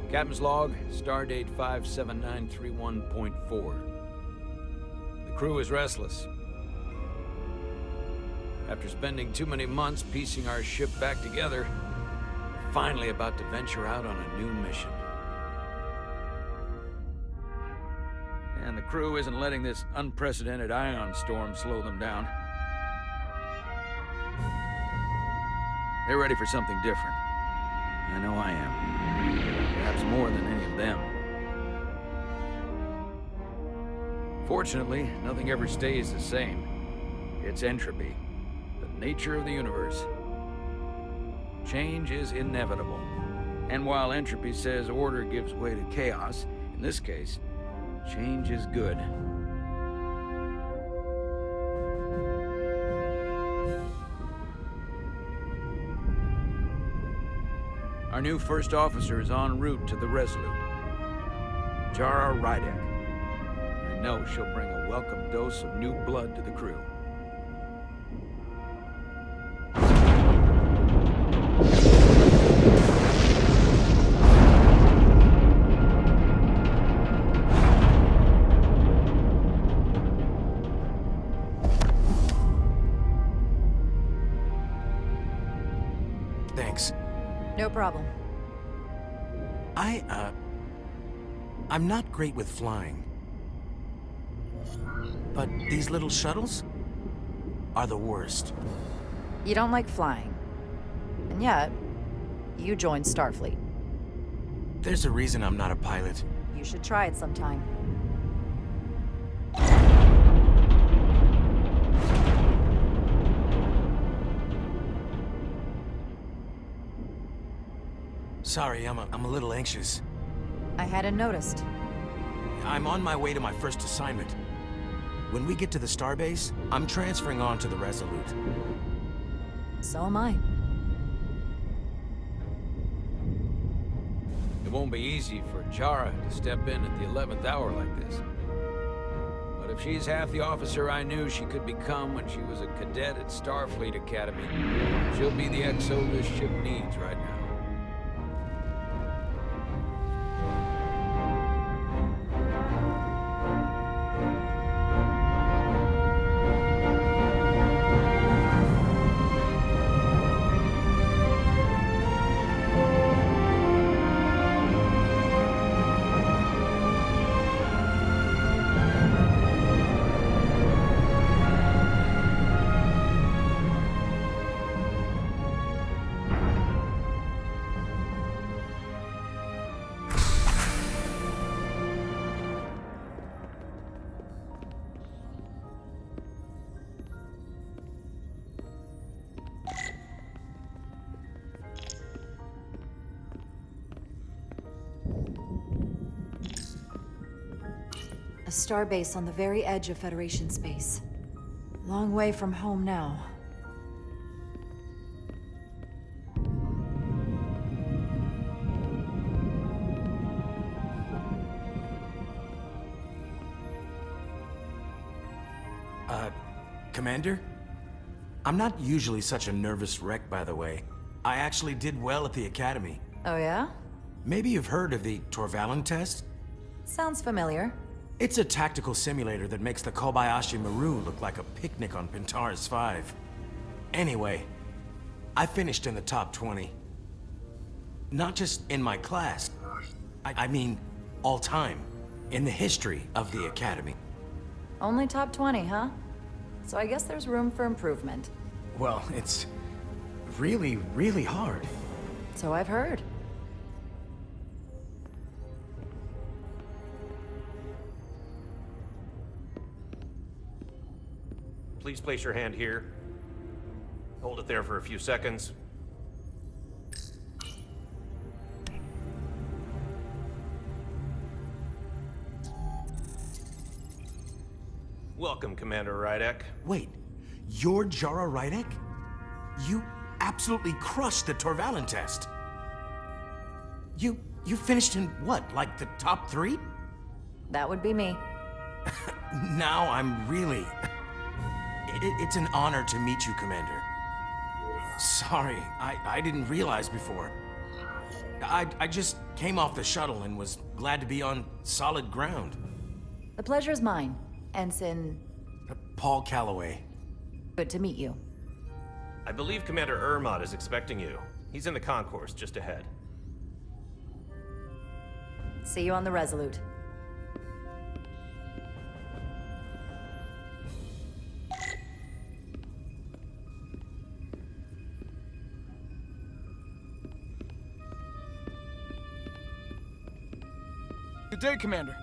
Captain's log, stardate 57931.4. The crew is restless. After spending too many months piecing our ship back together, we're finally about to venture out on a new mission. And the crew isn't letting this unprecedented ion storm slow them down. They're ready for something different. I know I am. Perhaps more than any of them. Fortunately, nothing ever stays the same. It's entropy, the nature of the universe. Change is inevitable. And while entropy says order gives way to chaos, in this case, change is good. Our new first officer is en route to the Resolute. Jara Rydek. I know she'll bring a welcome dose of new blood to the crew. Thanks. No problem. I'm not great with flying. But these little shuttles are the worst. You don't like flying. And yet, you joined Starfleet. There's a reason I'm not a pilot. You should try it sometime. Sorry, I'm a little anxious. I hadn't noticed. I'm on my way to my first assignment. When we get to the starbase, I'm transferring on to the Resolute. So am I. It won't be easy for Jara to step in at the 11th hour like this. But if she's half the officer I knew she could become when she was a cadet at Starfleet Academy, she'll be the XO this ship needs right now. A starbase on the very edge of Federation space. Long way from home now. Commander? I'm not usually such a nervous wreck, by the way. I actually did well at the Academy. Oh yeah? Maybe you've heard of the Torvalin test? Sounds familiar. It's a tactical simulator that makes the Kobayashi Maru look like a picnic on Pintaris 5. Anyway, I finished in the top 20. Not just in my class. I mean, all time. In the history of the Academy. Only top 20, huh? So I guess there's room for improvement. Well, it's really, really hard. So I've heard. Please place your hand here. Hold it there for a few seconds. Welcome, Commander Rydek. Wait, you're Jara Rydek? You absolutely crushed the Torvalin test. You finished in what, like the top 3? That would be me. Now I'm really... It's an honor to meet you, Commander. Sorry, I didn't realize before. I just came off the shuttle and was glad to be on solid ground. The pleasure's mine, Ensign. Paul Calloway. Good to meet you. I believe Commander Ermot is expecting you. He's in the concourse just ahead. See you on the Resolute. Good day, Commander.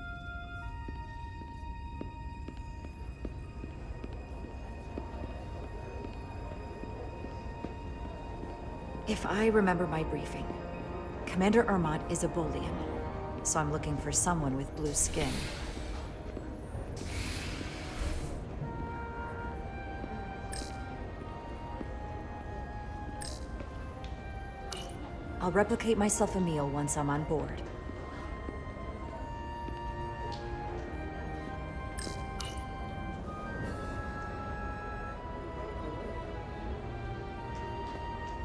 If I remember my briefing, Commander Ermot is a Bolian, so I'm looking for someone with blue skin. I'll replicate myself a meal once I'm on board.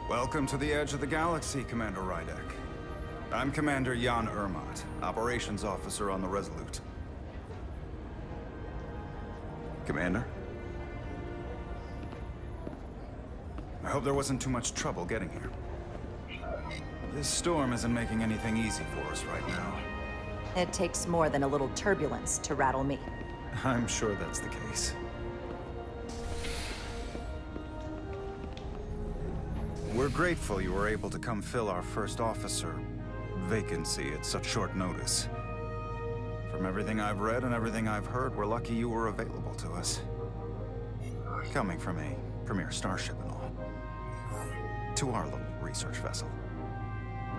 Welcome to the edge of the galaxy, Commander Rydek. I'm Commander Jan Ermot, Operations Officer on the Resolute. Commander? I hope there wasn't too much trouble getting here. This storm isn't making anything easy for us right now. It takes more than a little turbulence to rattle me. I'm sure that's the case. We're grateful you were able to come fill our first officer vacancy at such short notice. From everything I've read and everything I've heard, we're lucky you were available to us. Coming from a premier starship and all. To our little research vessel.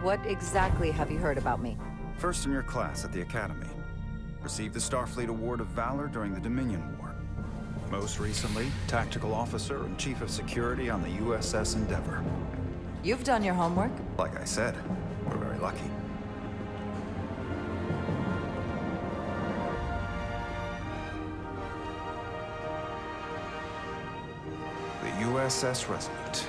What exactly have you heard about me? First in your class at the Academy. Received the Starfleet Award of Valor during the Dominion War. Most recently, Tactical Officer and Chief of Security on the USS Endeavor. You've done your homework. Like I said, we're very lucky. The USS Resolute.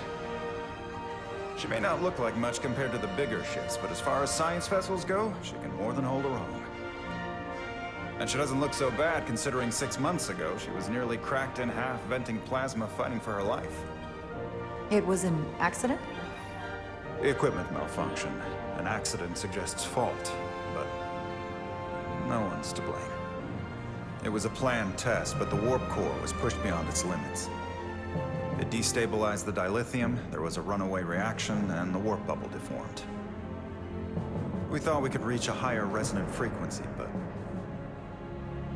She may not look like much compared to the bigger ships, but as far as science vessels go, she can more than hold her own. And she doesn't look so bad considering 6 months ago she was nearly cracked in half, venting plasma, fighting for her life. It was an accident? Equipment malfunction. An accident suggests fault, but no one's to blame. It was a planned test, but the warp core was pushed beyond its limits. It destabilized the dilithium, there was a runaway reaction, and the warp bubble deformed. We thought we could reach a higher resonant frequency, but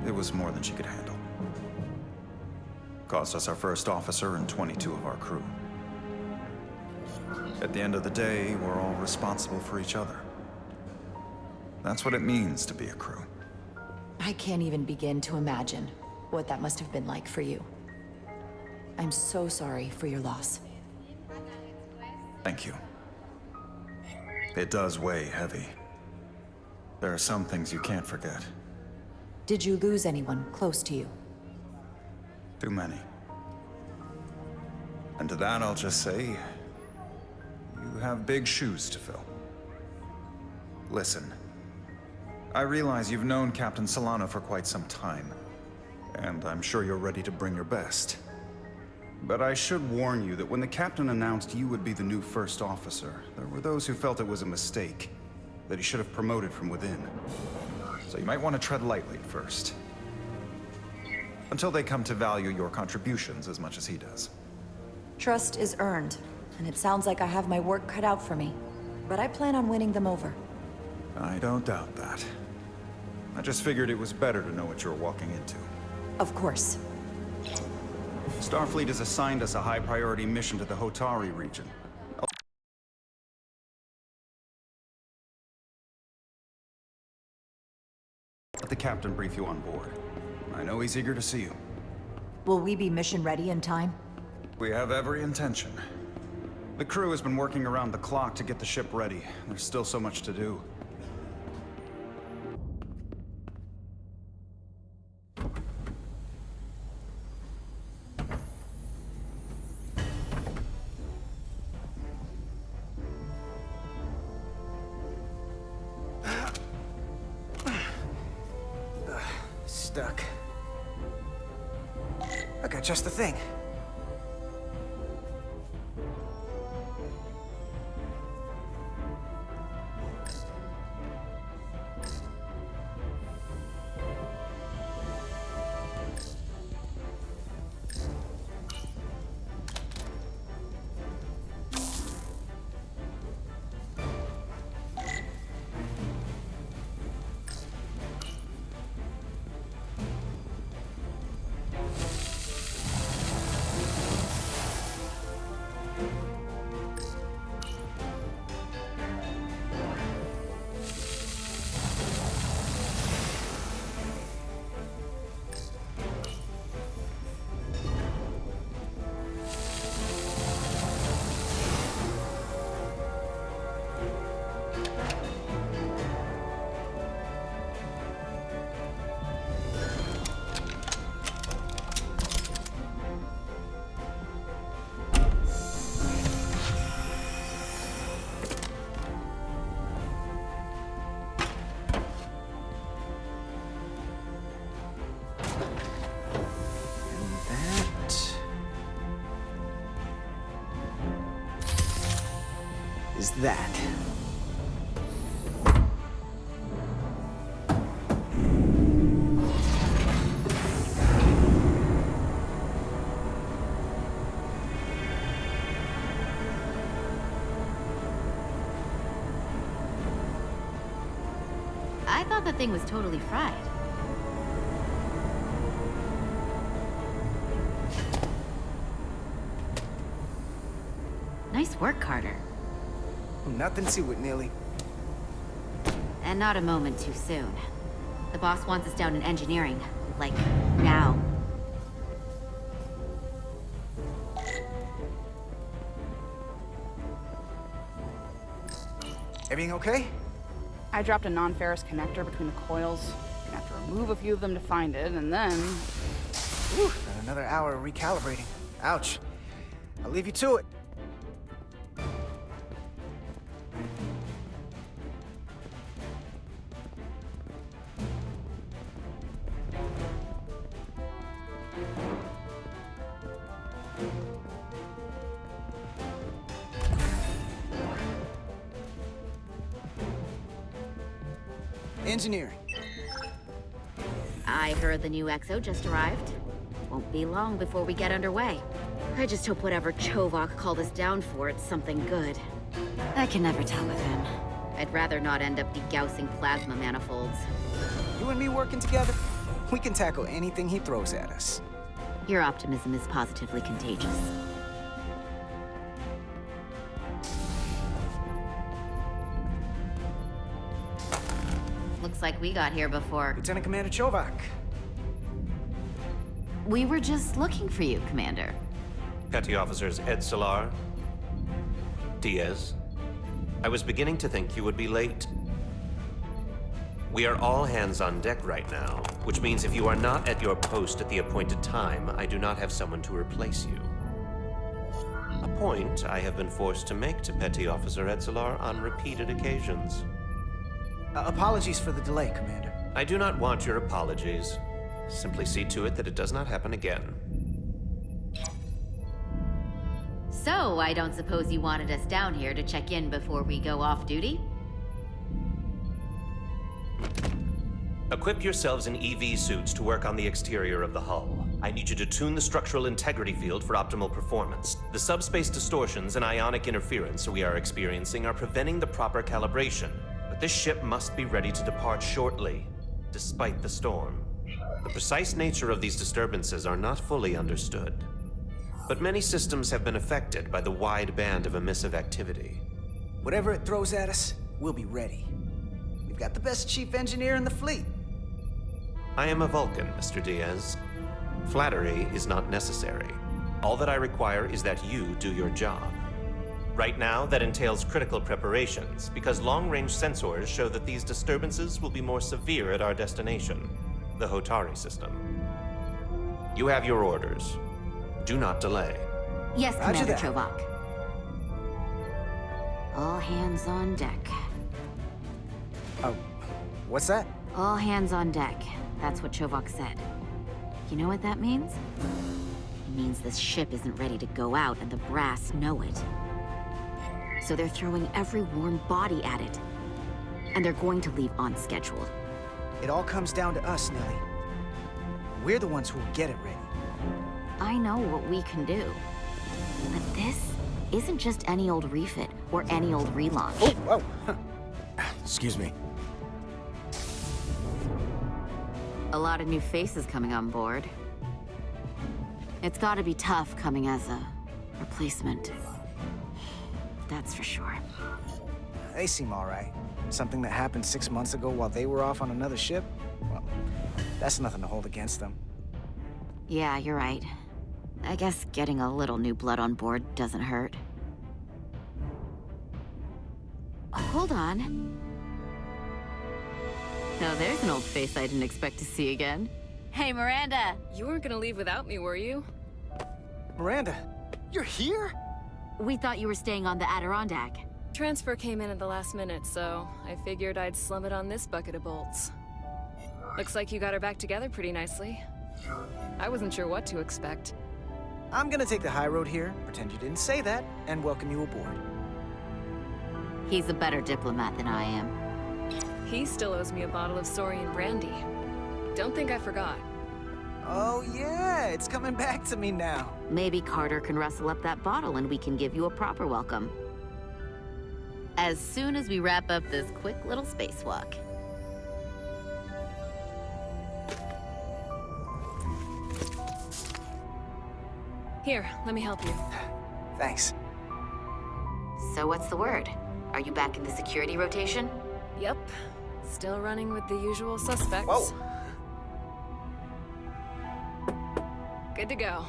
it was more than she could handle. Cost us our first officer and 22 of our crew. At the end of the day, we're all responsible for each other. That's what it means to be a crew. I can't even begin to imagine what that must have been like for you. I'm so sorry for your loss. Thank you. It does weigh heavy. There are some things you can't forget. Did you lose anyone close to you? Too many. And to that I'll just say, you have big shoes to fill. Listen, I realize you've known Captain Solano for quite some time, and I'm sure you're ready to bring your best. But I should warn you that when the captain announced you would be the new first officer, there were those who felt it was a mistake, that he should have promoted from within. So you might want to tread lightly first. Until they come to value your contributions as much as he does. Trust is earned, and it sounds like I have my work cut out for me. But I plan on winning them over. I don't doubt that. I just figured it was better to know what you're walking into. Of course. Starfleet has assigned us a high-priority mission to the Hotari region. Let the captain brief you on board. I know he's eager to see you. Will we be mission ready in time? We have every intention. The crew has been working around the clock to get the ship ready. There's still so much to do. I got just the thing. Is that. I thought that thing was totally fried. Nice work, Carter. Nothing to it, Neely. And not a moment too soon. The boss wants us down in engineering. Like, now. Everything okay? I dropped a non-ferrous connector between the coils. Gonna have to remove a few of them to find it, and then... Whew, got another hour of recalibrating. Ouch. I'll leave you to it. Engineering. I heard the new XO just arrived. Won't be long before we get underway. I just hope whatever Chovak called us down for, it's something good. I can never tell with him. I'd rather not end up degaussing plasma manifolds. You and me working together, we can tackle anything he throws at us. Your optimism is positively contagious. Looks like we got here before. Lieutenant Commander Chovak. We were just looking for you, Commander. Petty Officers Edsalar, Diaz. I was beginning to think you would be late. We are all hands on deck right now, which means if you are not at your post at the appointed time, I do not have someone to replace you. A point I have been forced to make to Petty Officer Edsalar on repeated occasions. Apologies for the delay, Commander. I do not want your apologies. Simply see to it that it does not happen again. So, I don't suppose you wanted us down here to check in before we go off duty? Equip yourselves in EV suits to work on the exterior of the hull. I need you to tune the structural integrity field for optimal performance. The subspace distortions and ionic interference we are experiencing are preventing the proper calibration. But this ship must be ready to depart shortly, despite the storm. The precise nature of these disturbances are not fully understood. But many systems have been affected by the wide band of emissive activity. Whatever it throws at us, we'll be ready. We've got the best chief engineer in the fleet. I am a Vulcan, Mr. Diaz. Flattery is not necessary. All that I require is that you do your job. Right now, that entails critical preparations, because long-range sensors show that these disturbances will be more severe at our destination, the Hotari system. You have your orders. Do not delay. Yes, Roger Commander that. Chovak. All hands on deck. What's that? All hands on deck. That's what Chovak said. You know what that means? means this ship isn't ready to go out, and the brass know it. So they're throwing every warm body at it. And they're going to leave on schedule. It all comes down to us, Nelly. We're the ones who will get it ready. I know what we can do. But this isn't just any old refit or any old relaunch. Oh, whoa. Excuse me. A lot of new faces coming on board. It's gotta be tough coming as a replacement. That's for sure. They seem all right. Something that happened 6 months ago while they were off on another ship? Well, that's nothing to hold against them. Yeah, you're right. I guess getting a little new blood on board doesn't hurt. Hold on. Now there's an old face I didn't expect to see again. Hey, Miranda! You weren't gonna leave without me, were you? Miranda, you're here? We thought you were staying on the Adirondack. Transfer came in at the last minute, so I figured I'd slum it on this bucket of bolts. Looks like you got her back together pretty nicely. I wasn't sure what to expect. I'm gonna take the high road here, pretend you didn't say that, and welcome you aboard. He's a better diplomat than I am. He still owes me a bottle of Saurian brandy. Don't think I forgot. Oh yeah, it's coming back to me now. Maybe Carter can rustle up that bottle and we can give you a proper welcome. As soon as we wrap up this quick little spacewalk. Here, let me help you. Thanks. So what's the word? Are you back in the security rotation? Yep. Still running with the usual suspects. Whoa! Good to go.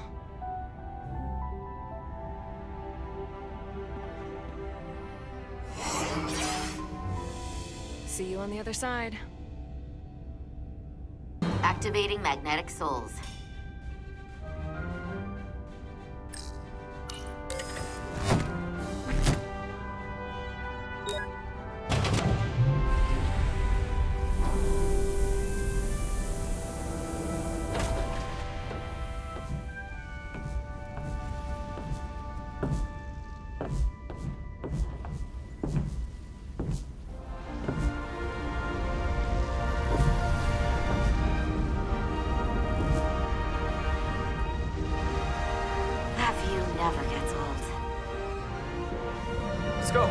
See you on the other side. Activating magnetic souls. Never gets old. Let's go.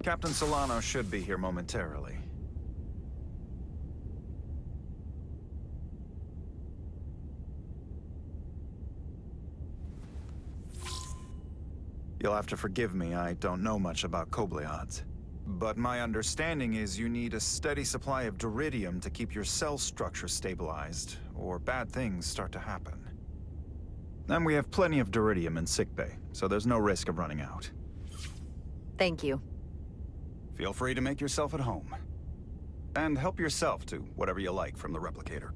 Captain Solano should be here momentarily. You'll have to forgive me, I don't know much about Kobleods. But my understanding is you need a steady supply of duridium to keep your cell structure stabilized, or bad things start to happen. And we have plenty of duridium in sickbay, so there's no risk of running out. Thank you. Feel free to make yourself at home. And help yourself to whatever you like from the replicator.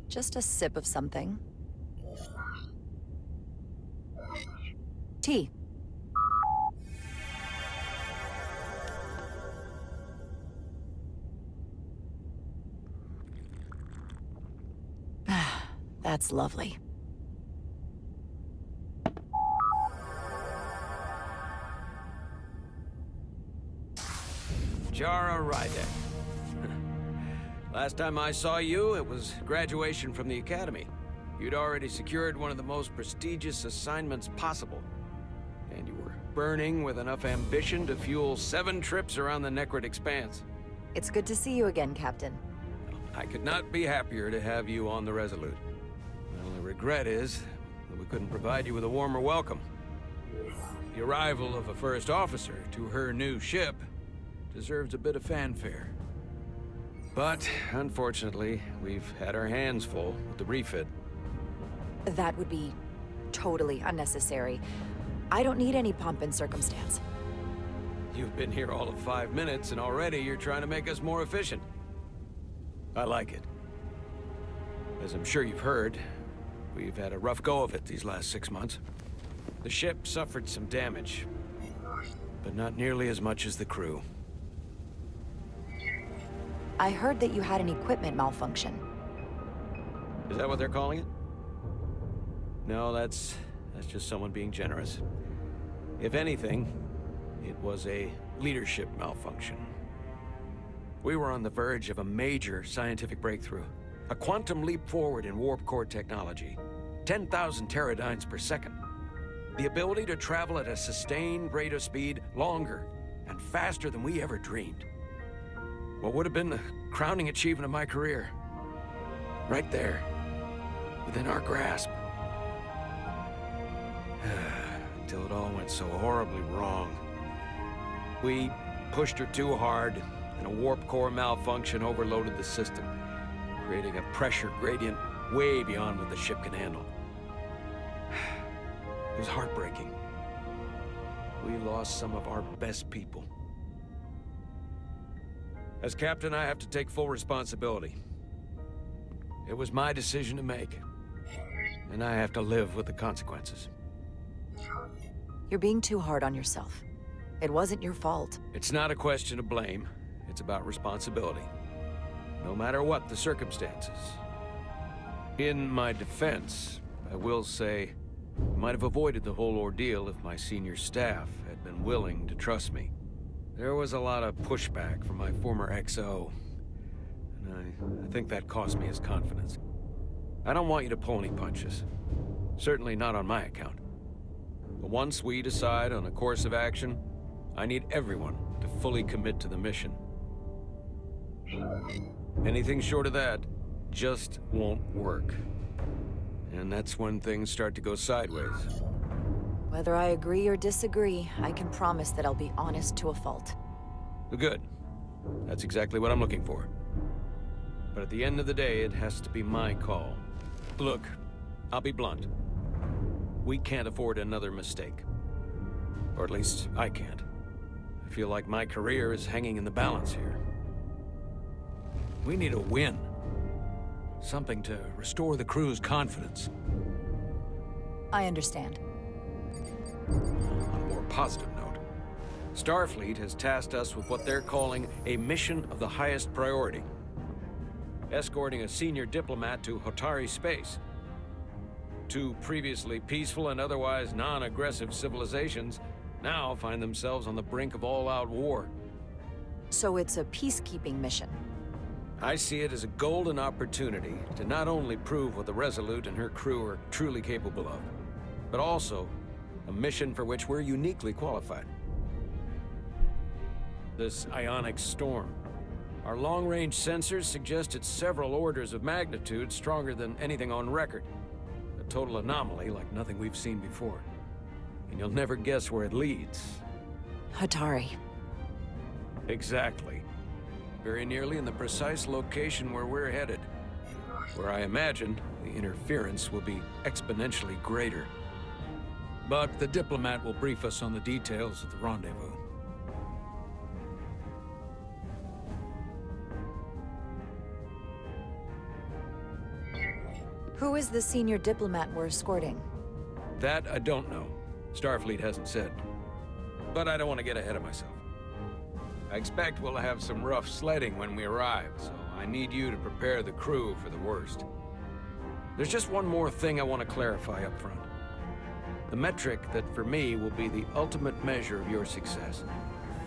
Just a sip of something. Tea. That's lovely. Jara Rydek. Last time I saw you, it was graduation from the academy. You'd already secured one of the most prestigious assignments possible. And you were burning with enough ambition to fuel 7 trips around the Necrid Expanse. It's good to see you again, Captain. I could not be happier to have you on the Resolute. My only regret is that we couldn't provide you with a warmer welcome. The arrival of a first officer to her new ship deserves a bit of fanfare. But, unfortunately, we've had our hands full with the refit. That would be totally unnecessary. I don't need any pomp and circumstance. You've been here all of 5 minutes, and already you're trying to make us more efficient. I like it. As I'm sure you've heard, we've had a rough go of it these last 6 months. The ship suffered some damage, but not nearly as much as the crew. I heard that you had an equipment malfunction. Is that what they're calling it? No, that's just someone being generous. If anything, it was a leadership malfunction. We were on the verge of a major scientific breakthrough. A quantum leap forward in warp core technology. 10,000 teradynes per second. The ability to travel at a sustained rate of speed longer and faster than we ever dreamed. What would have been the crowning achievement of my career. Right there, within our grasp. Until it all went so horribly wrong. We pushed her too hard, and a warp core malfunction overloaded the system, creating a pressure gradient way beyond what the ship can handle. It was heartbreaking. We lost some of our best people. As captain, I have to take full responsibility. It was my decision to make, and I have to live with the consequences. You're being too hard on yourself. It wasn't your fault. It's not a question of blame. It's about responsibility. No matter what the circumstances. In my defense, I will say, I might have avoided the whole ordeal if my senior staff had been willing to trust me. There was a lot of pushback from my former XO, and I think that cost me his confidence. I don't want you to pull any punches. Certainly not on my account. But once we decide on a course of action, I need everyone to fully commit to the mission. Anything short of that just won't work. And that's when things start to go sideways. Whether I agree or disagree, I can promise that I'll be honest to a fault. Good. That's exactly what I'm looking for. But at the end of the day, it has to be my call. Look, I'll be blunt. We can't afford another mistake. Or at least, I can't. I feel like my career is hanging in the balance here. We need a win. Something to restore the crew's confidence. I understand. On a more positive note, Starfleet has tasked us with what they're calling a mission of the highest priority. Escorting a senior diplomat to Hotari space. 2 previously peaceful and otherwise non-aggressive civilizations now find themselves on the brink of all-out war. So it's a peacekeeping mission. I see it as a golden opportunity to not only prove what the Resolute and her crew are truly capable of, but also a mission for which we're uniquely qualified. This ionic storm. Our long-range sensors suggest it's several orders of magnitude stronger than anything on record. A total anomaly like nothing we've seen before. And you'll never guess where it leads. Hotari. Exactly. Very nearly in the precise location where we're headed. Where I imagine the interference will be exponentially greater. But the diplomat will brief us on the details of the rendezvous. Who is the senior diplomat we're escorting? That I don't know. Starfleet hasn't said. But I don't want to get ahead of myself. I expect we'll have some rough sledding when we arrive, so I need you to prepare the crew for the worst. There's just one more thing I want to clarify up front. The metric that for me will be the ultimate measure of your success.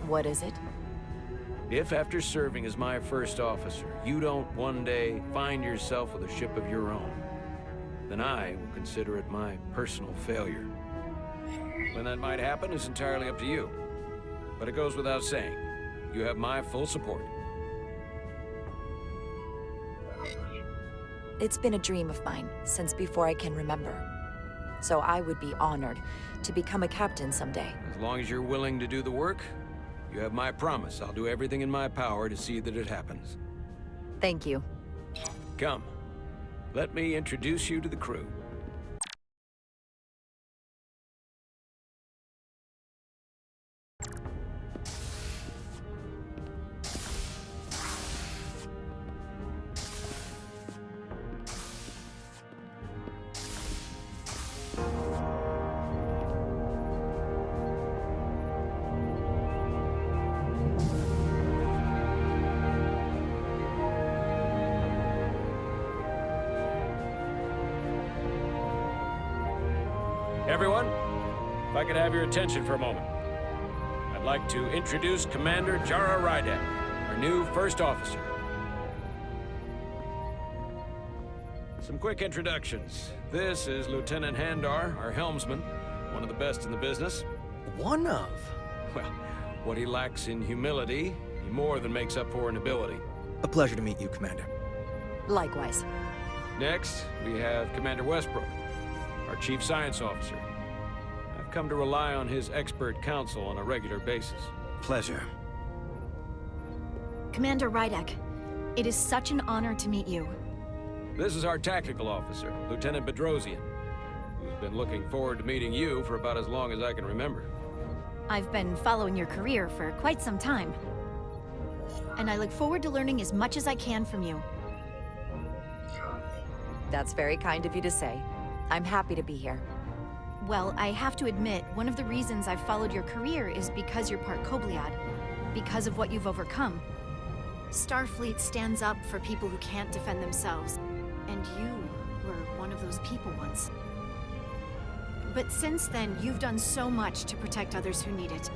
What is it? If after serving as my first officer, you don't one day find yourself with a ship of your own, then then I will consider it my personal failure. When that might happen is entirely up to you. But it goes without saying, you have my full support. It's been a dream of mine since before I can remember. So I would be honored to become a captain someday. As long as you're willing to do the work, you have my promise. I'll do everything in my power to see that it happens. Thank you. Come, let me introduce you to the crew. Everyone, if I could have your attention for a moment. I'd like to introduce Commander Jara Rydek, our new first officer. Some quick introductions. This is Lieutenant Handar, our helmsman, one of the best in the business. One of? Well, what he lacks in humility, he more than makes up for in ability. A pleasure to meet you, Commander. Likewise. Next, we have Commander Westbrook, our Chief Science Officer. I've come to rely on his expert counsel on a regular basis. Pleasure. Commander Rydek, it is such an honor to meet you. This is our Tactical Officer, Lieutenant Bedrosian, who's been looking forward to meeting you for about as long as I can remember. I've been following your career for quite some time. And I look forward to learning as much as I can from you. That's very kind of you to say. I'm happy to be here. Well, I have to admit, one of the reasons I've followed your career is because you're part Kobliad. Because of what you've overcome. Starfleet stands up for people who can't defend themselves. And you were one of those people once. But since then, you've done so much to protect others who need it.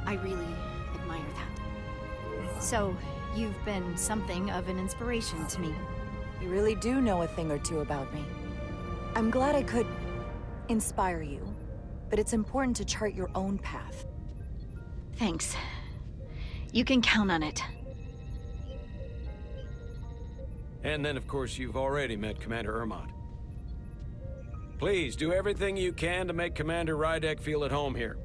I really admire that. So, you've been something of an inspiration to me. You really do know a thing or two about me. I'm glad I could inspire you, but it's important to chart your own path. Thanks. You can count on it. And then, of course, you've already met Commander Ermont. Please, do everything you can to make Commander Rydek feel at home here.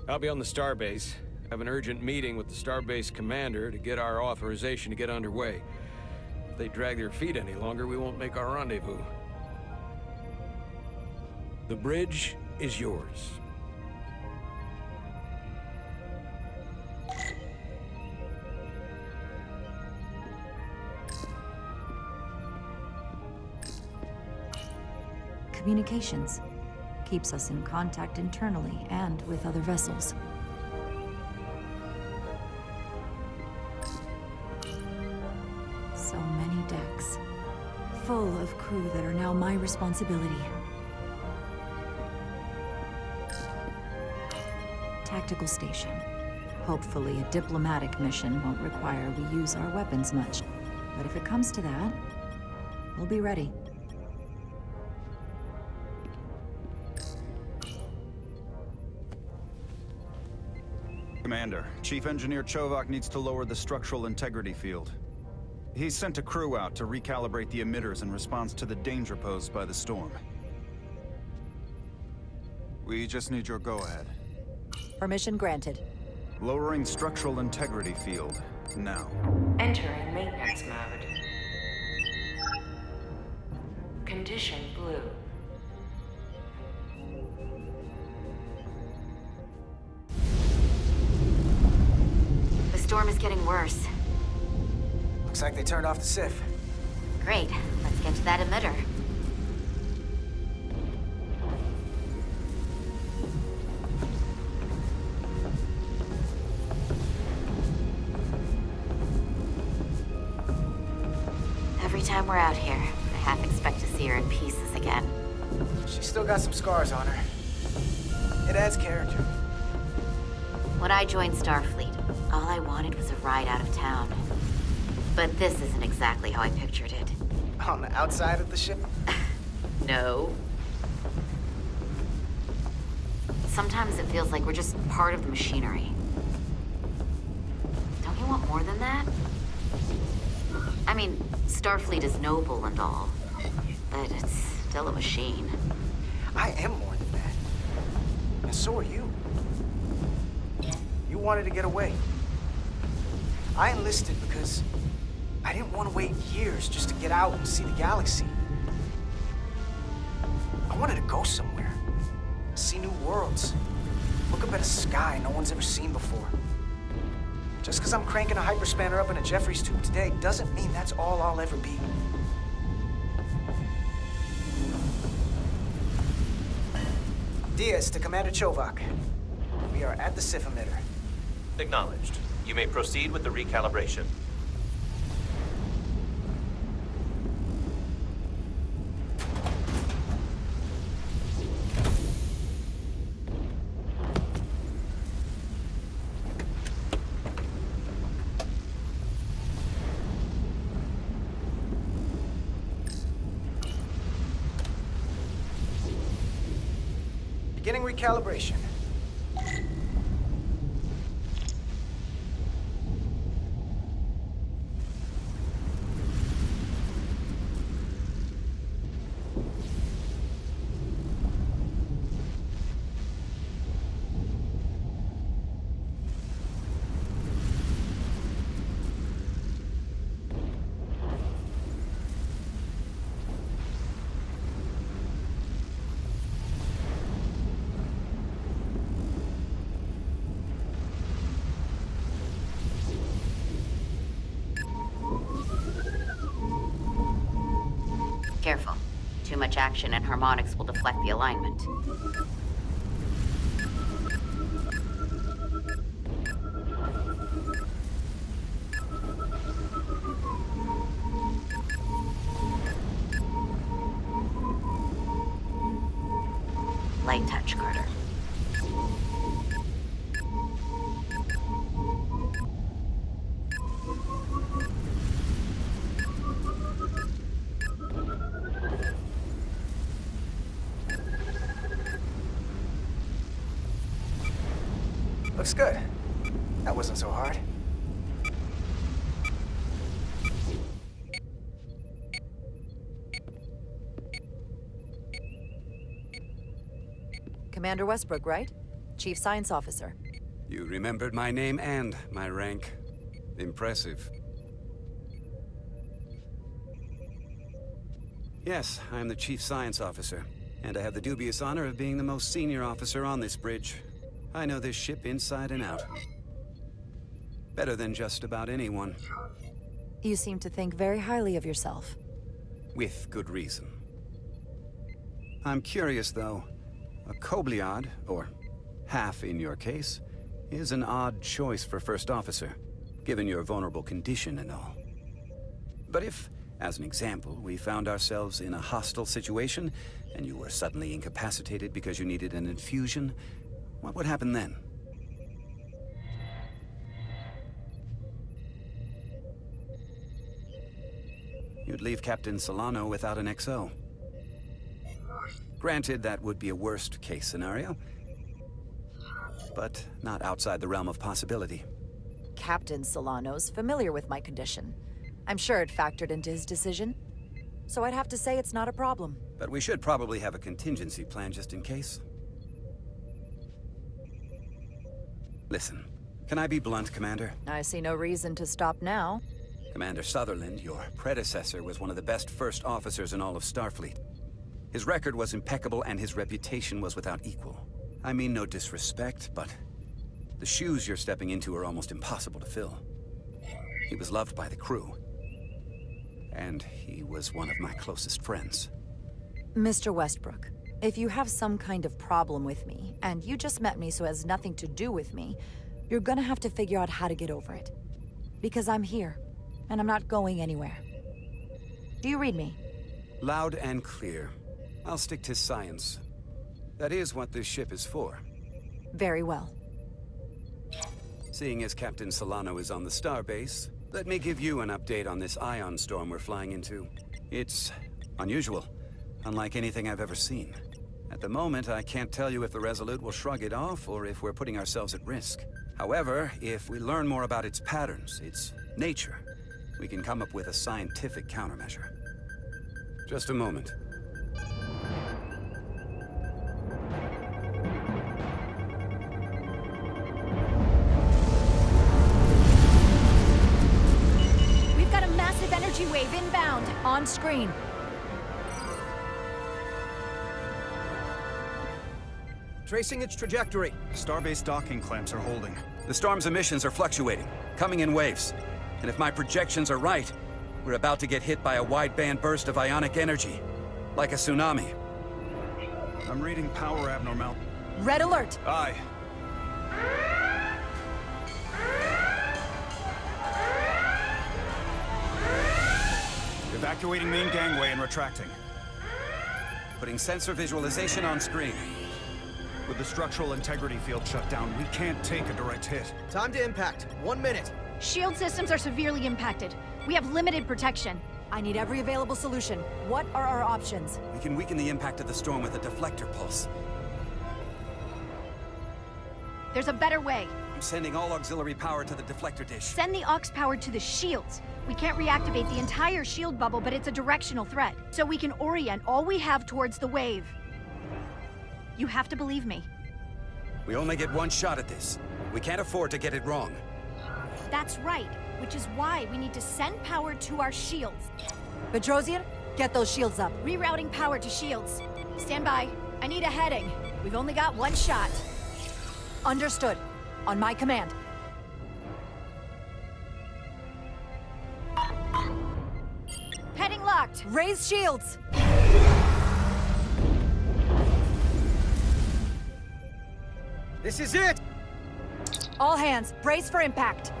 I'll be on the starbase. I have an urgent meeting with the starbase commander to get our authorization to get underway. If they drag their feet any longer, we won't make our rendezvous. The bridge is yours. Communications. Keeps us in contact internally and with other vessels. So many decks. Full of crew that are now my responsibility. Tactical station. Hopefully a diplomatic mission won't require we use our weapons much. But if it comes to that, we'll be ready. Commander, Chief Engineer Chovak needs to lower the structural integrity field. He's sent a crew out to recalibrate the emitters in response to the danger posed by the storm. We just need your go-ahead. Permission granted. Lowering structural integrity field, now. Entering maintenance mode. Condition blue. The storm is getting worse. Looks like they turned off the SIF. Great. Let's get to that emitter. Every time we're out here, I half expect to see her in pieces again. She's still got some scars on her. It adds character. When I joined Starfleet, all I wanted was a ride out of town. But this isn't exactly how I pictured it. On the outside of the ship? No. Sometimes it feels like we're just part of the machinery. Don't you want more than that? I mean, Starfleet is noble and all, but it's still a machine. I am more than that. And so are you. You wanted to get away. I enlisted because I didn't want to wait years just to get out and see the galaxy. I wanted to go somewhere, see new worlds, look up at a sky no one's ever seen before. Just because I'm cranking a hyperspanner up in a Jeffries tube today doesn't mean that's all I'll ever be. Diaz to Commander Chovak. We are at the Sif emitter. Acknowledged. You may proceed with the recalibration. Beginning recalibration. Careful. Too much action and harmonics will deflect the alignment. Light touch, Carter. Looks good. That wasn't so hard. Commander Westbrook, right? Chief Science Officer. You remembered my name and my rank. Impressive. Yes, I'm the Chief Science Officer, and I have the dubious honor of being the most senior officer on this bridge. I know this ship inside and out. Better than just about anyone. You seem to think very highly of yourself. With good reason. I'm curious, though. A Kobliad, or half in your case, is an odd choice for first officer, given your vulnerable condition and all. But if, as an example, we found ourselves in a hostile situation, and you were suddenly incapacitated because you needed an infusion, what would happen then? You'd leave Captain Solano without an XO. Granted, that would be a worst-case scenario, but not outside the realm of possibility. Captain Solano's familiar with my condition. I'm sure it factored into his decision. So I'd have to say it's not a problem. But we should probably have a contingency plan just in case. Listen, can I be blunt, Commander? I see no reason to stop now. Commander Sutherland, your predecessor, was one of the best first officers in all of Starfleet. His record was impeccable and his reputation was without equal. I mean no disrespect, but the shoes you're stepping into are almost impossible to fill. He was loved by the crew. And he was one of my closest friends. Mr. Westbrook, if you have some kind of problem with me, and you just met me so it has nothing to do with me, you're gonna have to figure out how to get over it. Because I'm here, and I'm not going anywhere. Do you read me? Loud and clear. I'll stick to science. That is what this ship is for. Very well. Seeing as Captain Solano is on the starbase, let me give you an update on this ion storm we're flying into. It's unusual. unlike anything I've ever seen. At the moment, I can't tell you if the Resolute will shrug it off or if we're putting ourselves at risk. However, if we learn more about its patterns, its nature, we can come up with a scientific countermeasure. Just a moment. We've got a massive energy wave inbound. On screen. Tracing its trajectory. Starbase docking clamps are holding. The storm's emissions are fluctuating, coming in waves. And if my projections are right, we're about to get hit by a wideband burst of ionic energy. Like a tsunami. I'm reading power abnormal. Red alert. Aye. Evacuating main gangway and retracting. Putting sensor visualization on screen. With the structural integrity field shut down, we can't take a direct hit. Time to impact. 1 minute. Shield systems are severely impacted. We have limited protection. I need every available solution. What are our options? We can weaken the impact of the storm with a deflector pulse. There's a better way. I'm sending all auxiliary power to the deflector dish. Send the aux power to the shields. We can't reactivate the entire shield bubble, but it's a directional threat. So we can orient all we have towards the wave. You have to believe me. We only get one shot at this. We can't afford to get it wrong. That's right, which is why we need to send power to our shields. Petrosian, get those shields up. Rerouting power to shields. Stand by. I need a heading. We've only got one shot. Understood. On my command. Heading locked. Raise shields. This is it! All hands, brace for impact.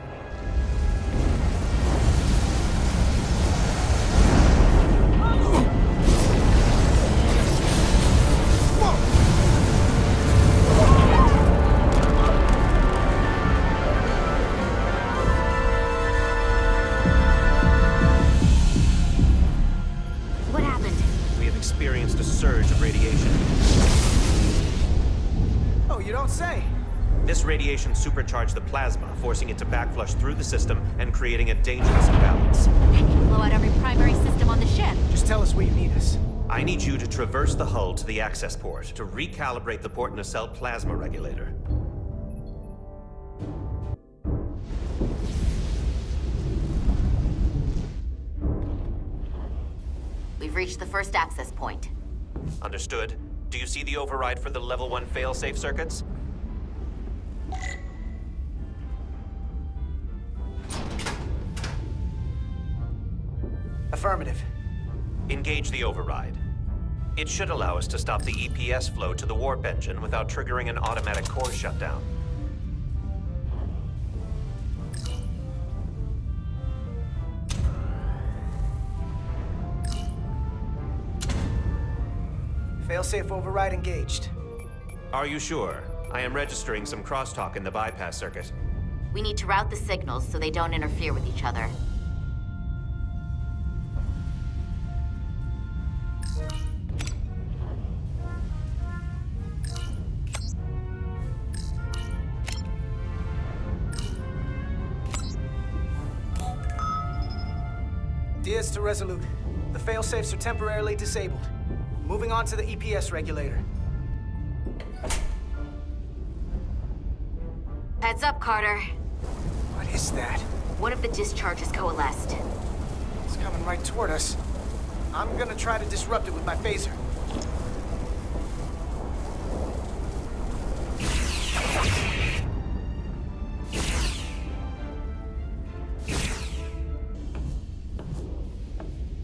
What happened? We have experienced a surge of radiation. Oh, you don't say. This radiation supercharged the plasma, forcing it to backflush through the system and creating a dangerous imbalance. And you blow out every primary system on the ship. Just tell us where you need us. I need you to traverse the hull to the access port to recalibrate the port nacelle plasma regulator. We've reached the first access point. Understood. Do you see the override for the level 1 failsafe circuits? Affirmative. Engage the override. It should allow us to stop the EPS flow to the warp engine without triggering an automatic core shutdown. Failsafe override engaged. Are you sure? I am registering some crosstalk in the bypass circuit. We need to route the signals so they don't interfere with each other. Diaz to Resolute. The failsafes are temporarily disabled. Moving on to the EPS regulator. Heads up, Carter. What is that? One of the discharges coalesced. It's coming right toward us. I'm gonna try to disrupt it with my phaser.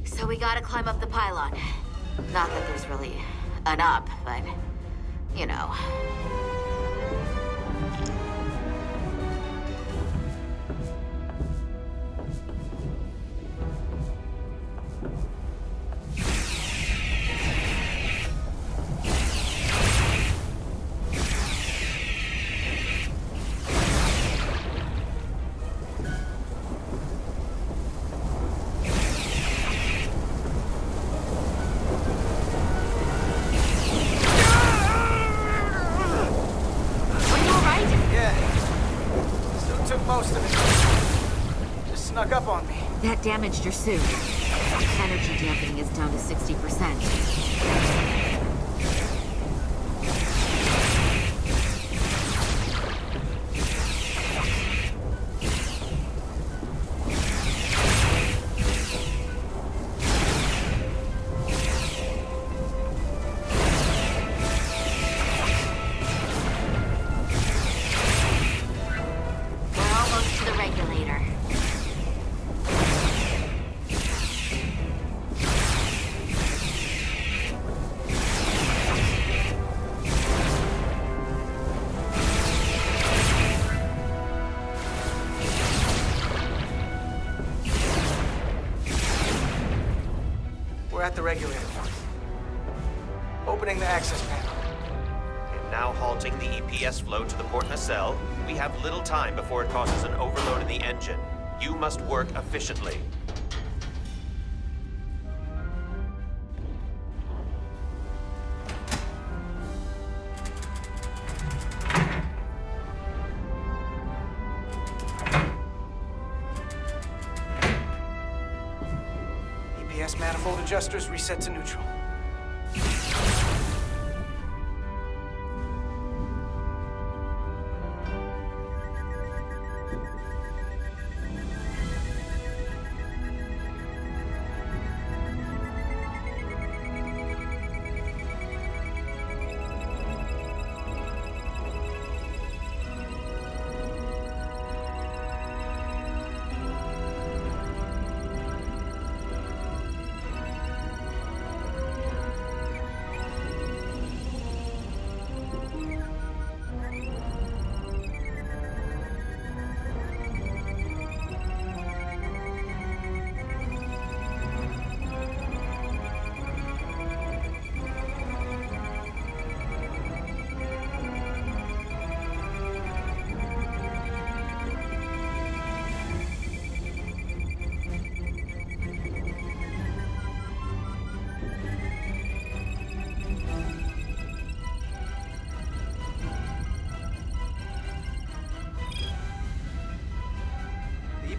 So we gotta climb up the pylon. Not that there's really an up, but, you know. That damaged your suit. Energy dampening is down to 60%. We're at the regulator. Opening the access panel. And now halting the EPS flow to the port nacelle. We have little time before it causes an overload in the engine. You must work efficiently. EPS manifold adjusters reset to neutral.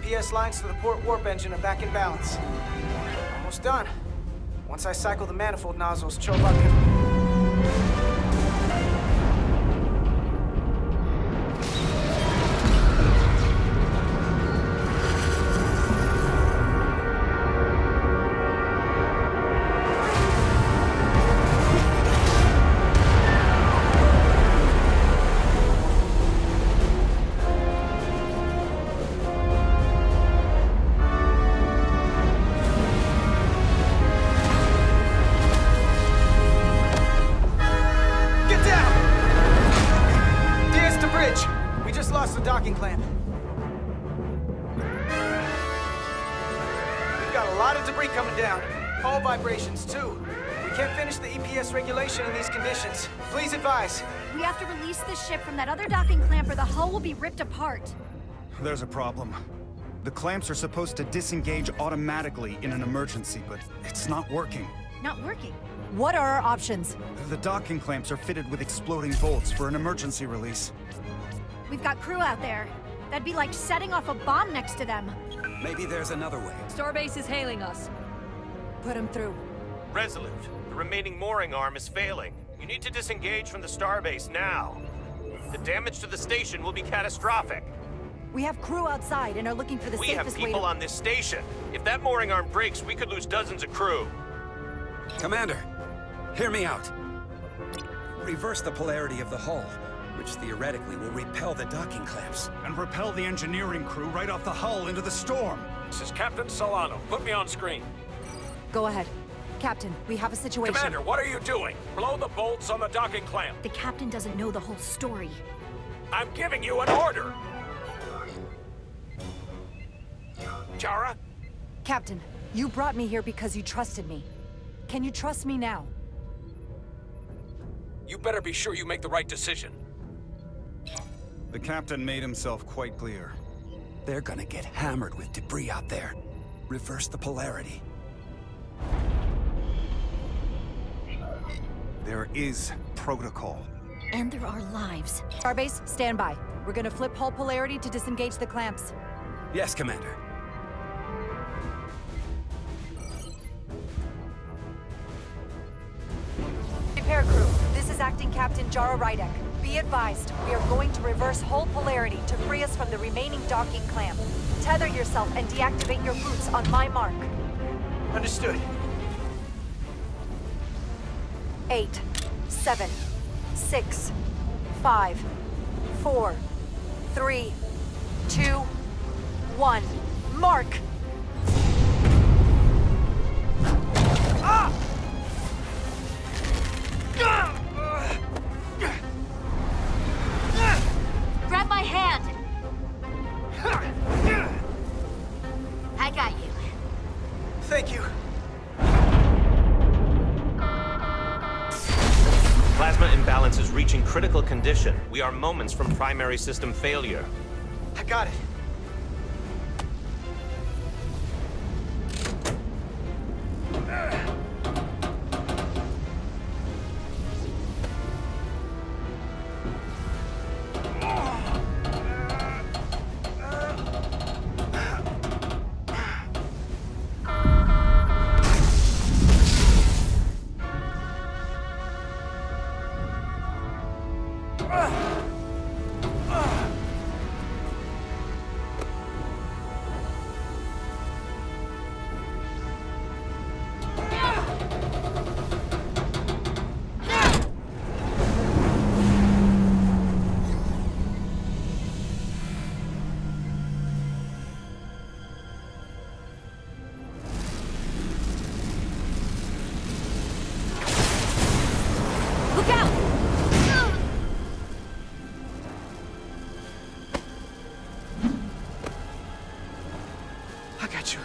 EPS lines to the port warp engine are back in balance. Almost done. Once I cycle the manifold nozzles, Chovak can... The docking clamp. We've got a lot of debris coming down. Hull vibrations, too. We can't finish the EPS regulation in these conditions. Please advise. We have to release this ship from that other docking clamp or the hull will be ripped apart. There's a problem. The clamps are supposed to disengage automatically in an emergency, but it's not working. Not working? What are our options? The docking clamps are fitted with exploding bolts for an emergency release. We've got crew out there. That'd be like setting off a bomb next to them. Maybe there's another way. Starbase is hailing us. Put him through. Resolute, the remaining mooring arm is failing. You need to disengage from the starbase now. The damage to the station will be catastrophic. We have crew outside and are looking for the We safest have people way to... on this station. If that mooring arm breaks, we could lose dozens of crew. Commander, hear me out. Reverse the polarity of the hull, which theoretically will repel the docking clamps. And repel the engineering crew right off the hull into the storm. This is Captain Solano. Put me on screen. Go ahead. Captain, we have a situation. Commander, what are you doing? Blow the bolts on the docking clamp. The captain doesn't know the whole story. I'm giving you an order. Chara? Captain, you brought me here because you trusted me. Can you trust me now? You better be sure you make the right decision. The captain made himself quite clear. They're gonna get hammered with debris out there. Reverse the polarity. There is protocol. And there are lives. Starbase, stand by. We're gonna flip hull polarity to disengage the clamps. Yes, Commander. is Acting Captain Jara Rydek. Be advised, we are going to reverse whole polarity to free us from the remaining docking clamp. Tether yourself and deactivate your boots on my mark. Understood. 8, 7, 6, 5, 4, 3, 2, 1. Mark! Grab my hand! I got you. Thank you. Plasma imbalance is reaching critical condition. We are moments from primary system failure. I got it. Look out! I got you.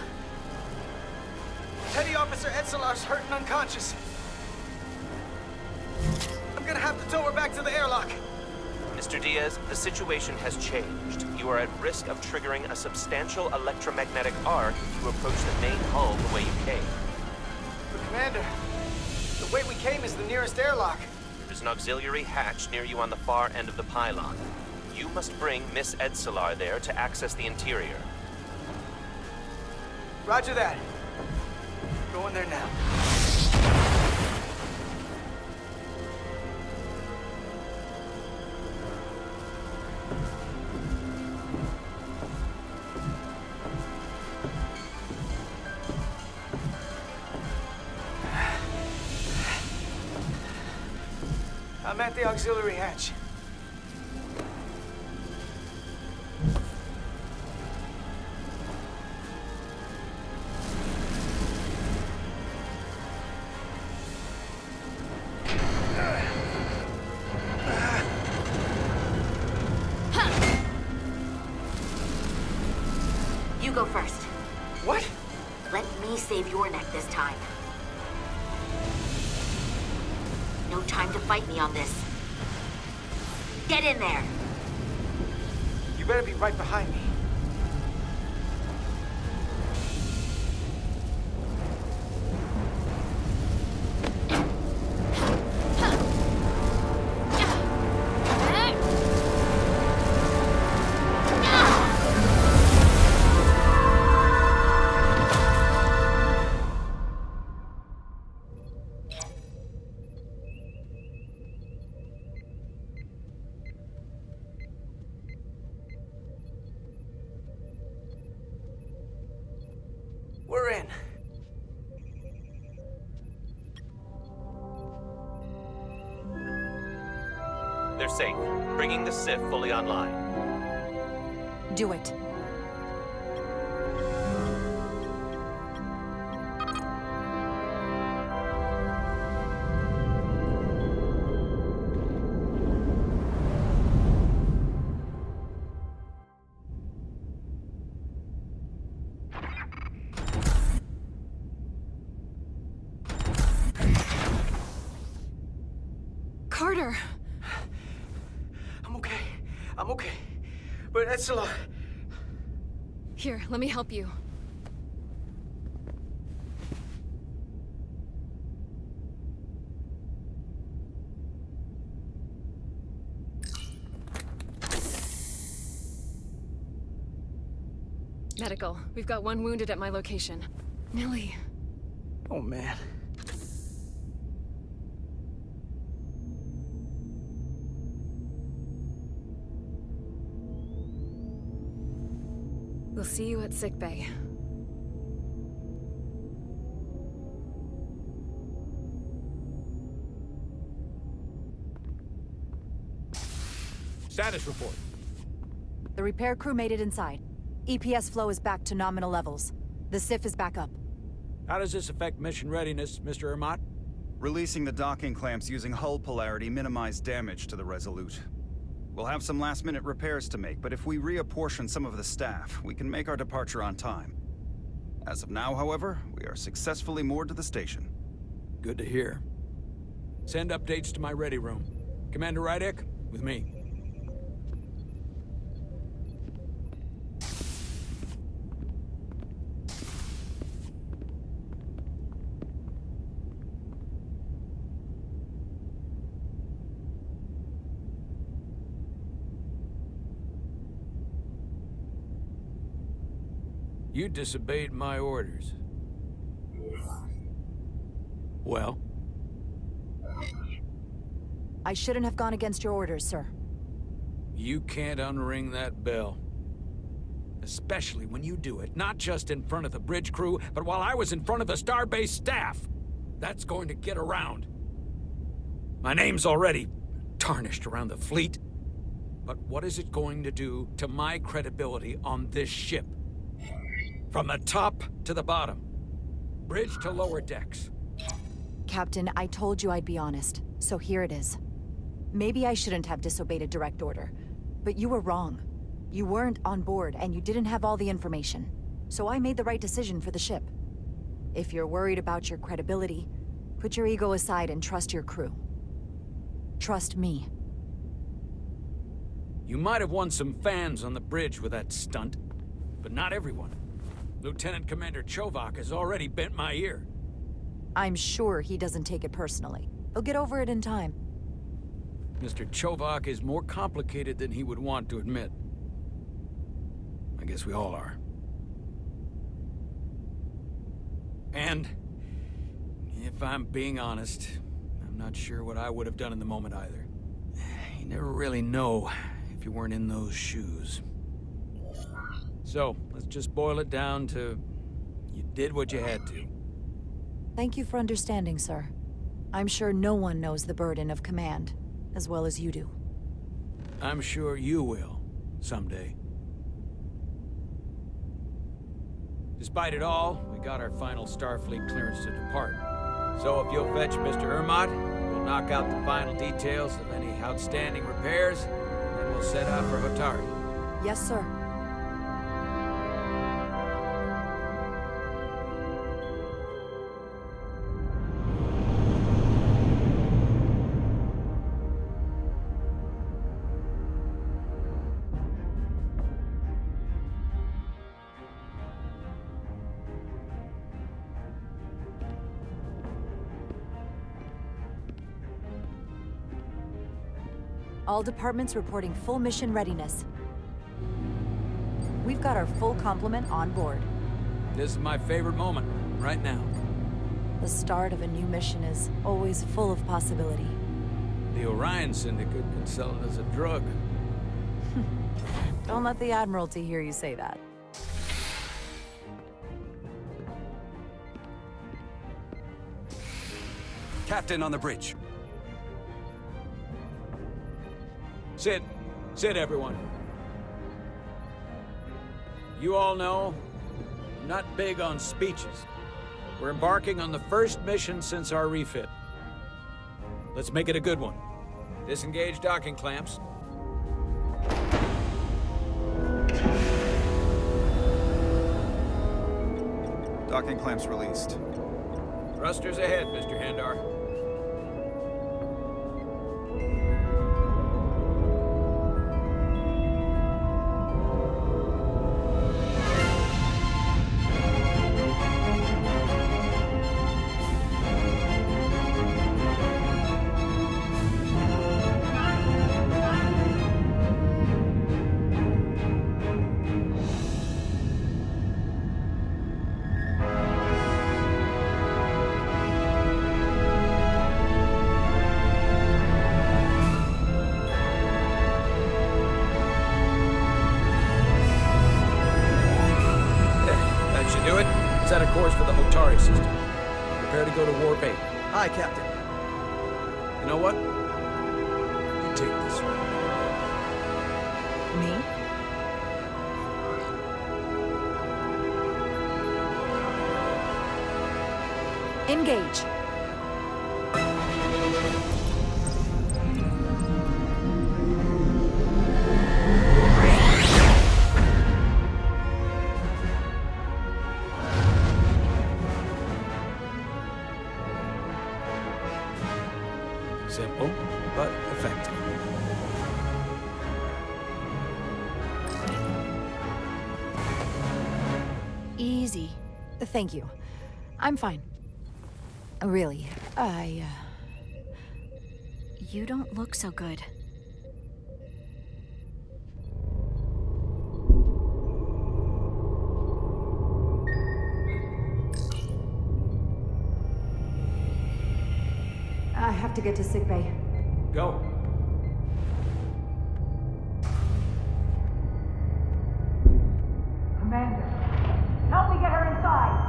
Petty Officer Etzelar's hurt and unconscious. I'm gonna have to tow her back to the airlock. Mr. Diaz, the situation has changed. You are at risk of triggering a substantial electromagnetic arc if you approach the main hull the way you came. But Commander, the way we came is the nearest airlock. There's an auxiliary hatch near you on the far end of the pylon. You must bring Miss Etzelar there to access the interior. Roger that. Going there now. I'm at the auxiliary hatch. You go first. What? Let me save your neck this time. No time to fight me on this. Get in there! You better be right behind me. We're in. They're safe, bringing the SIF fully online. Do it. Carter! I'm okay. I'm okay. But Etzelar... Here, let me help you. Medical. We've got one wounded at my location. Millie. Oh, man. We'll see you at sickbay. Status report. The repair crew made it inside. EPS flow is back to nominal levels. The SIF is back up. How does this affect mission readiness, Mr. Ermot? Releasing the docking clamps using hull polarity minimized damage to the Resolute. We'll have some last-minute repairs to make, but if we reapportion some of the staff, we can make our departure on time. As of now, however, we are successfully moored to the station. Good to hear. Send updates to my ready room. Commander Rydek, with me. You disobeyed my orders. Well? I shouldn't have gone against your orders, sir. You can't unring that bell. Especially when you do it, not just in front of the bridge crew, but while I was in front of the Starbase staff. That's going to get around. My name's already tarnished around the fleet. But what is it going to do to my credibility on this ship? From the top to the bottom. Bridge to lower decks. Captain, I told you I'd be honest, so here it is. Maybe I shouldn't have disobeyed a direct order, but you were wrong. You weren't on board, and you didn't have all the information. So I made the right decision for the ship. If you're worried about your credibility, put your ego aside and trust your crew. Trust me. You might have won some fans on the bridge with that stunt, but not everyone. Lieutenant Commander Chovak has already bent my ear. I'm sure he doesn't take it personally. He'll get over it in time. Mr. Chovak is more complicated than he would want to admit. I guess we all are. And, if I'm being honest, I'm not sure what I would have done in the moment either. You never really know if you weren't in those shoes. So, let's just boil it down to, you did what you had to. Thank you for understanding, sir. I'm sure no one knows the burden of command as well as you do. I'm sure you will, someday. Despite it all, we got our final Starfleet clearance to depart. So if you'll fetch Mr. Ermot, we'll knock out the final details of any outstanding repairs, and then we'll set out for Hotari. Yes, sir. All departments reporting full mission readiness. We've got our full complement on board. This is my favorite moment, right now. The start of a new mission is always full of possibility. The Orion Syndicate can sell it as a drug. Don't let the Admiralty hear you say that. Captain on the bridge. Sit. Sit, everyone. You all know, I'm not big on speeches. We're embarking on the first mission since our refit. Let's make it a good one. Disengage docking clamps. Docking clamps released. Thrusters ahead, Mr. Handar. to go to Warp 8. Aye, Captain. You know what? You take this one. Me? Engage. Simple, but effective. Easy. Thank you. I'm fine. Really, You don't look so good. I have to get to sickbay. Go. Commander, help me get her inside!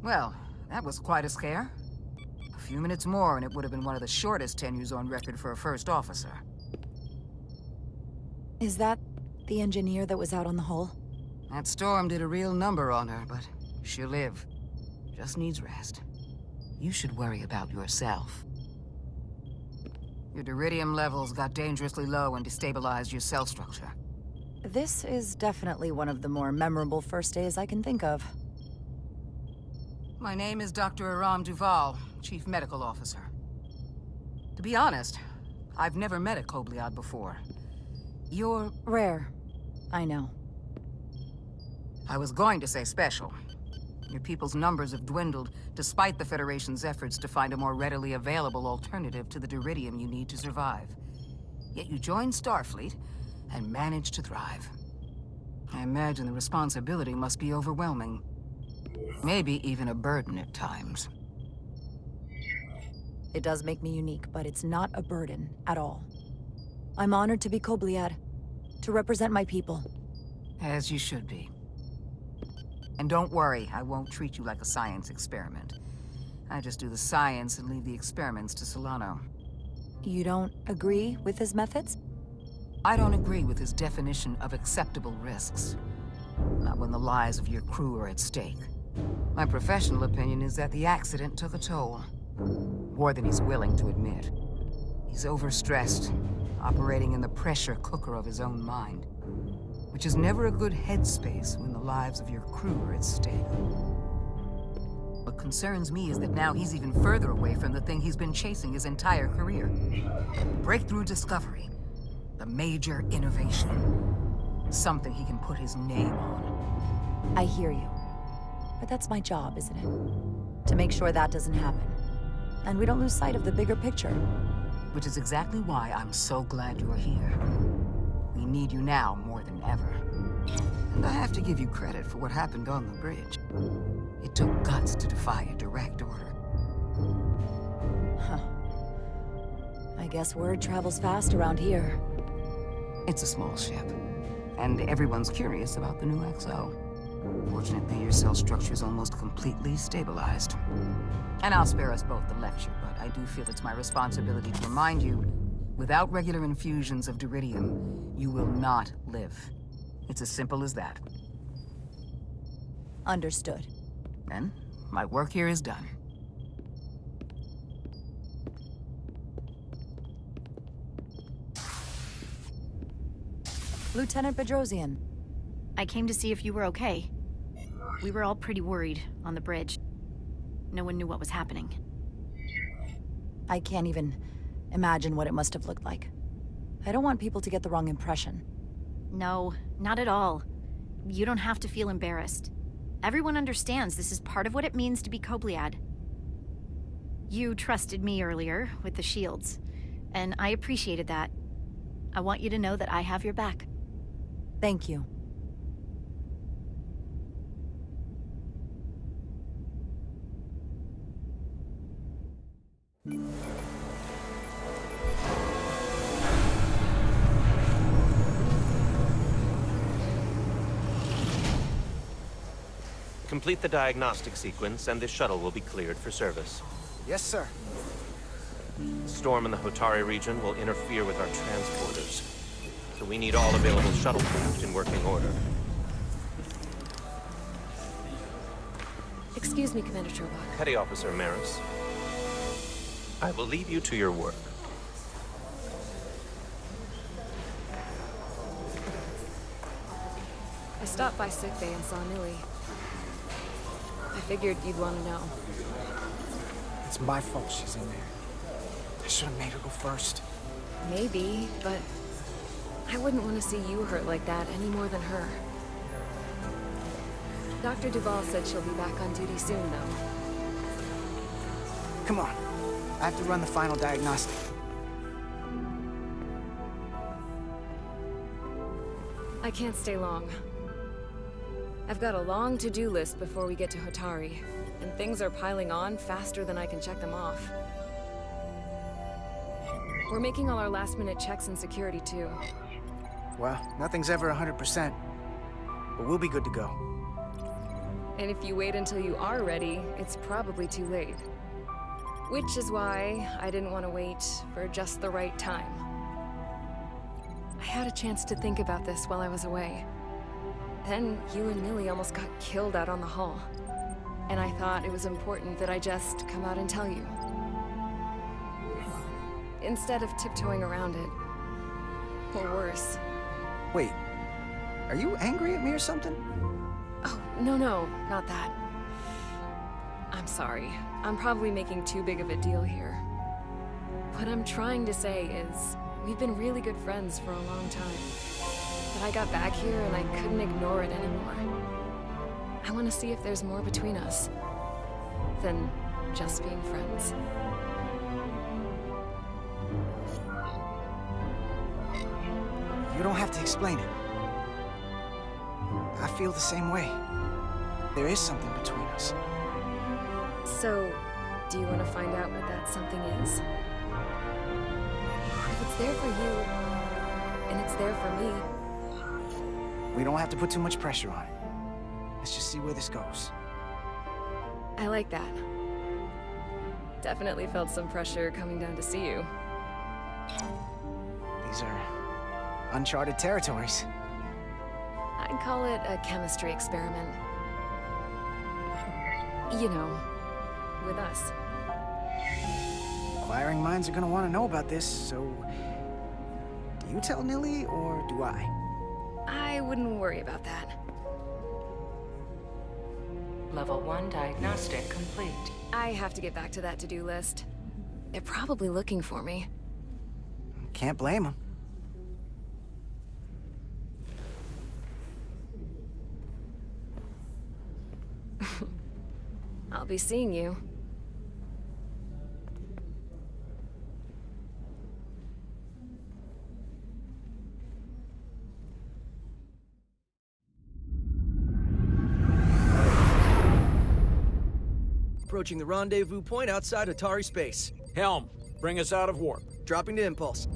Well, that was quite a scare. A few minutes more and it would have been one of the shortest tenures on record for a first officer. Is that the engineer that was out on the hull? That storm did a real number on her, but she'll live. Just needs rest. You should worry about yourself. Your duridium levels got dangerously low and destabilized your cell structure. This is definitely one of the more memorable first days I can think of. My name is Dr. Aram Duval, Chief Medical Officer. To be honest, I've never met a Kobliad before. You're... Rare. I know. I was going to say special. Your people's numbers have dwindled, despite the Federation's efforts to find a more readily available alternative to the duridium you need to survive. Yet you joined Starfleet, and managed to thrive. I imagine the responsibility must be overwhelming. Maybe even a burden at times. It does make me unique, but it's not a burden at all. I'm honored to be Kobliad, to represent my people. As you should be. And don't worry, I won't treat you like a science experiment. I just do the science and leave the experiments to Solano. You don't agree with his methods? I don't agree with his definition of acceptable risks. Not when the lives of your crew are at stake. My professional opinion is that the accident took a toll. More than he's willing to admit. He's overstressed, operating in the pressure cooker of his own mind. Which is never a good headspace when the lives of your crew are at stake. What concerns me is that now he's even further away from the thing he's been chasing his entire career. Breakthrough discovery. The major innovation. Something he can put his name on. I hear you. But that's my job, isn't it? To make sure that doesn't happen. And we don't lose sight of the bigger picture. Which is exactly why I'm so glad you're here. We need you now more than ever. And I have to give you credit for what happened on the bridge. It took guts to defy a direct order. Huh. I guess word travels fast around here. It's a small ship. And everyone's curious about the new XO. Fortunately, your cell structure's almost completely stabilized. And I'll spare us both the lecture, but I do feel it's my responsibility to remind you, without regular infusions of duridium, you will not live. It's as simple as that. Understood. Then, my work here is done. Lieutenant Bedrosian. I came to see if you were okay. We were all pretty worried on the bridge. No one knew what was happening. I can't even imagine what it must have looked like. I don't want people to get the wrong impression. No, not at all. You don't have to feel embarrassed. Everyone understands this is part of what it means to be Kobliad. You trusted me earlier with the shields, and I appreciated that. I want you to know that I have your back. Thank you. Complete the diagnostic sequence, and this shuttle will be cleared for service. Yes, sir. Storm in the Hotari region will interfere with our transporters, so we need all available shuttlecraft in working order. Excuse me, Commander Chobot. Petty Officer Maris, I will leave you to your work. I stopped by sickbay and saw Nilly. I figured you'd want to know. It's my fault she's in there. I should have made her go first. Maybe, but I wouldn't want to see you hurt like that any more than her. Dr. Duval said she'll be back on duty soon, though. Come on. I have to run the final diagnostic. I can't stay long. I've got a long to-do list before we get to Hotari, and things are piling on faster than I can check them off. We're making all our last-minute checks and security, too. Well, nothing's ever 100%, but we'll be good to go. And if you wait until you are ready, it's probably too late. Which is why I didn't want to wait for just the right time. I had a chance to think about this while I was away. Then you and Millie almost got killed out on the hull. And I thought it was important that I just come out and tell you. Instead of tiptoeing around it. Or worse. Wait, are you angry at me or something? Oh, no, not that. I'm sorry. I'm probably making too big of a deal here. What I'm trying to say is, we've been really good friends for a long time. But I got back here and I couldn't ignore it anymore. I want to see if there's more between us than just being friends. You don't have to explain it. I feel the same way. There is something between us. So, do you want to find out what that something is? If it's there for you, and it's there for me, We don't have to put too much pressure on it. Let's just see where this goes. I like that. Definitely felt some pressure coming down to see you. These are uncharted territories. I'd call it a chemistry experiment. You know, with us. Inquiring minds are gonna want to know about this, so... Do you tell Nilly, or do I? I wouldn't worry about that. Level 1 diagnostic complete. I have to get back to that to-do list. They're probably looking for me. Can't blame them. I'll be seeing you. Approaching the rendezvous point outside Atari space. Helm, bring us out of warp. Dropping to impulse.